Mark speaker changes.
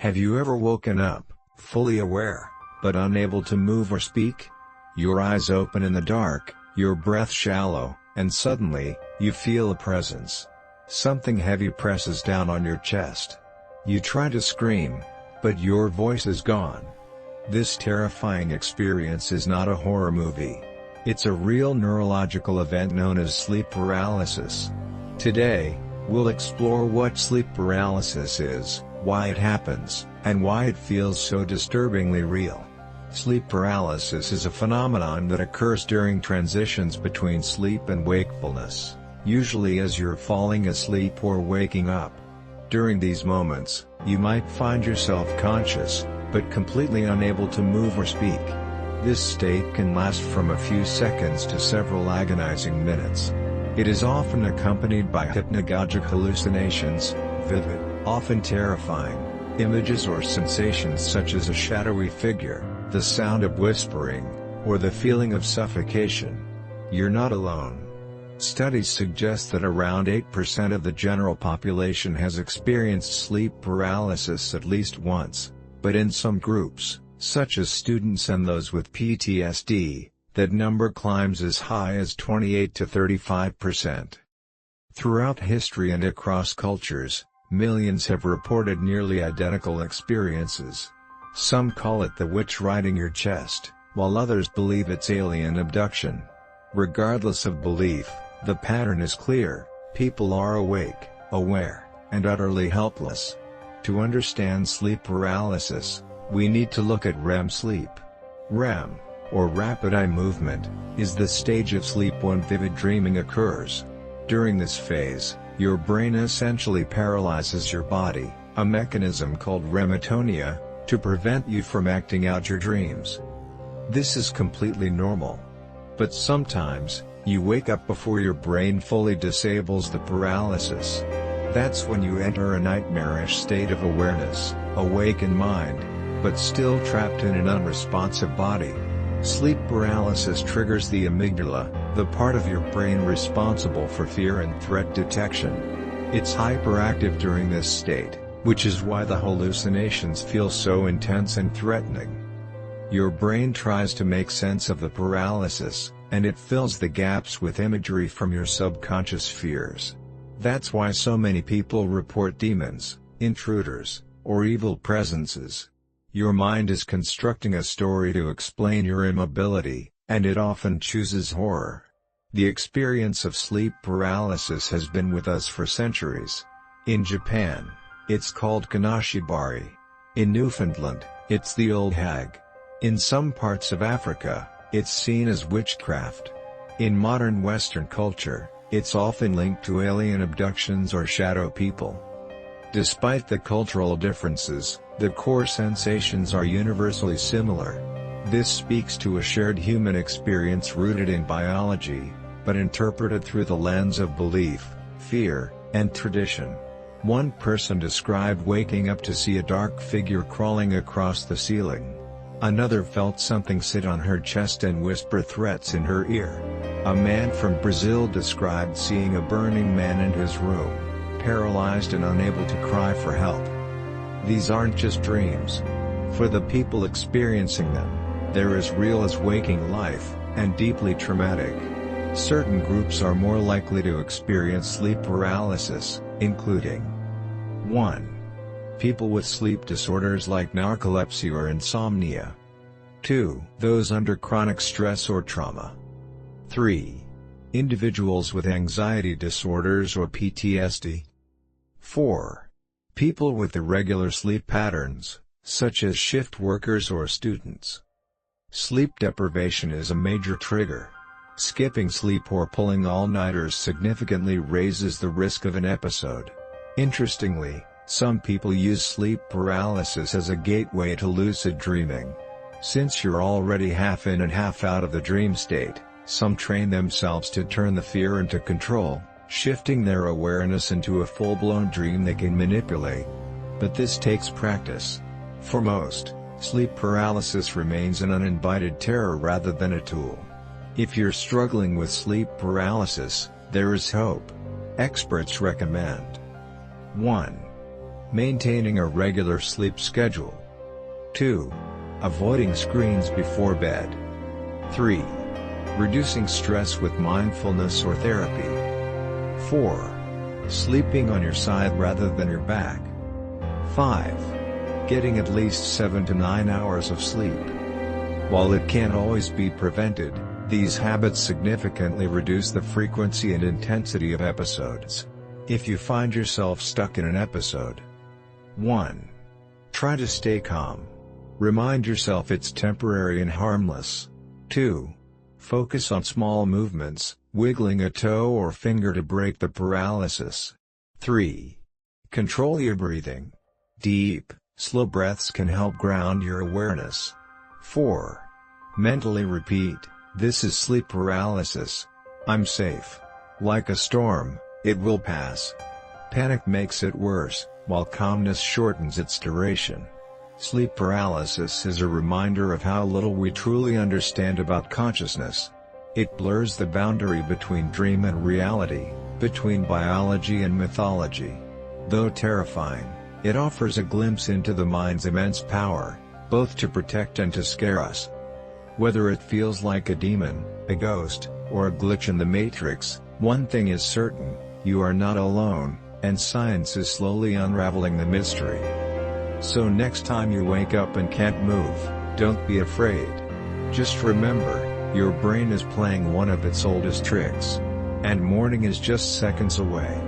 Speaker 1: Have you ever woken up, fully aware, but unable to move or speak? Your eyes open in the dark, your breath shallow, and suddenly, you feel a presence. Something heavy presses down on your chest. You try to scream, but your voice is gone. This terrifying experience is not a horror movie. It's a real neurological event known as sleep paralysis. Today, we'll explore what sleep paralysis is, why it happens, and why it feels so disturbingly real. Sleep paralysis is a phenomenon that occurs during transitions between sleep and wakefulness, usually as you're falling asleep or waking up. During these moments, you might find yourself conscious, but completely unable to move or speak. This state can last from a few seconds to several agonizing minutes. It is often accompanied by hypnagogic hallucinations, vivid, often terrifying, images or sensations such as a shadowy figure, the sound of whispering, or the feeling of suffocation. You're not alone. Studies suggest that around 8% of the general population has experienced sleep paralysis at least once, but in some groups, such as students and those with PTSD, that number climbs as high as 28 to 35%. Throughout history and across cultures, millions have reported nearly identical experiences. Some call it the witch riding your chest, while others believe it's alien abduction. Regardless of belief, the pattern is clear: people are awake, aware, and utterly helpless. To understand sleep paralysis, we need to look at REM sleep. REM, or rapid eye movement, is the stage of sleep when vivid dreaming occurs. During this phase, your brain essentially paralyzes your body, a mechanism called rematonia, to prevent you from acting out your dreams. This is completely normal. But sometimes, you wake up before your brain fully disables the paralysis. That's when you enter a nightmarish state of awareness, awake in mind, but still trapped in an unresponsive body. Sleep paralysis triggers the amygdala, the part of your brain responsible for fear and threat detection. It's hyperactive during this state, which is why the hallucinations feel so intense and threatening. Your brain tries to make sense of the paralysis, and it fills the gaps with imagery from your subconscious fears. That's why so many people report demons, intruders, or evil presences. Your mind is constructing a story to explain your immobility, and it often chooses horror. The experience of sleep paralysis has been with us for centuries. In Japan, it's called kanashibari. In Newfoundland, it's the old hag. In some parts of Africa, it's seen as witchcraft. In modern Western culture, it's often linked to alien abductions or shadow people. Despite the cultural differences, the core sensations are universally similar. This speaks to a shared human experience rooted in biology, but interpreted through the lens of belief, fear, and tradition. One person described waking up to see a dark figure crawling across the ceiling. Another felt something sit on her chest and whisper threats in her ear. A man from Brazil described seeing a burning man in his room, paralyzed and unable to cry for help. These aren't just dreams. For the people experiencing them, they're as real as waking life, and deeply traumatic. Certain groups are more likely to experience sleep paralysis, including 1. People with sleep disorders like narcolepsy or insomnia. 2. Those under chronic stress or trauma. 3. Individuals with anxiety disorders or PTSD. 4. People with irregular sleep patterns, such as shift workers or students. Sleep deprivation is a major trigger. Skipping sleep or pulling all-nighters significantly raises the risk of an episode. Interestingly, some people use sleep paralysis as a gateway to lucid dreaming. Since you're already half in and half out of the dream state, some train themselves to turn the fear into control, shifting their awareness into a full-blown dream they can manipulate. But this takes practice. For most, sleep paralysis remains an uninvited terror rather than a tool. If you're struggling with sleep paralysis, there is hope. Experts recommend 1. Maintaining a regular sleep schedule. 2. Avoiding screens before bed. 3. Reducing stress with mindfulness or therapy. 4. Sleeping on your side rather than your back. 5. Getting at least 7 to 9 hours of sleep. While it can't always be prevented, these habits significantly reduce the frequency and intensity of episodes. If you find yourself stuck in an episode, 1. Try to stay calm. Remind yourself it's temporary and harmless. 2. Focus on small movements, wiggling a toe or finger to break the paralysis. 3. Control your breathing. Deep, slow breaths can help ground your awareness. 4. Mentally repeat, "This is sleep paralysis. I'm safe. Like a storm, it will pass." Panic makes it worse, while calmness shortens its duration. Sleep paralysis is a reminder of how little we truly understand about consciousness. It blurs the boundary between dream and reality, between biology and mythology. Though terrifying, it offers a glimpse into the mind's immense power, both to protect and to scare us. Whether it feels like a demon, a ghost, or a glitch in the matrix, one thing is certain: you are not alone, and science is slowly unraveling the mystery. So next time you wake up and can't move, don't be afraid. Just remember, your brain is playing one of its oldest tricks. And morning is just seconds away.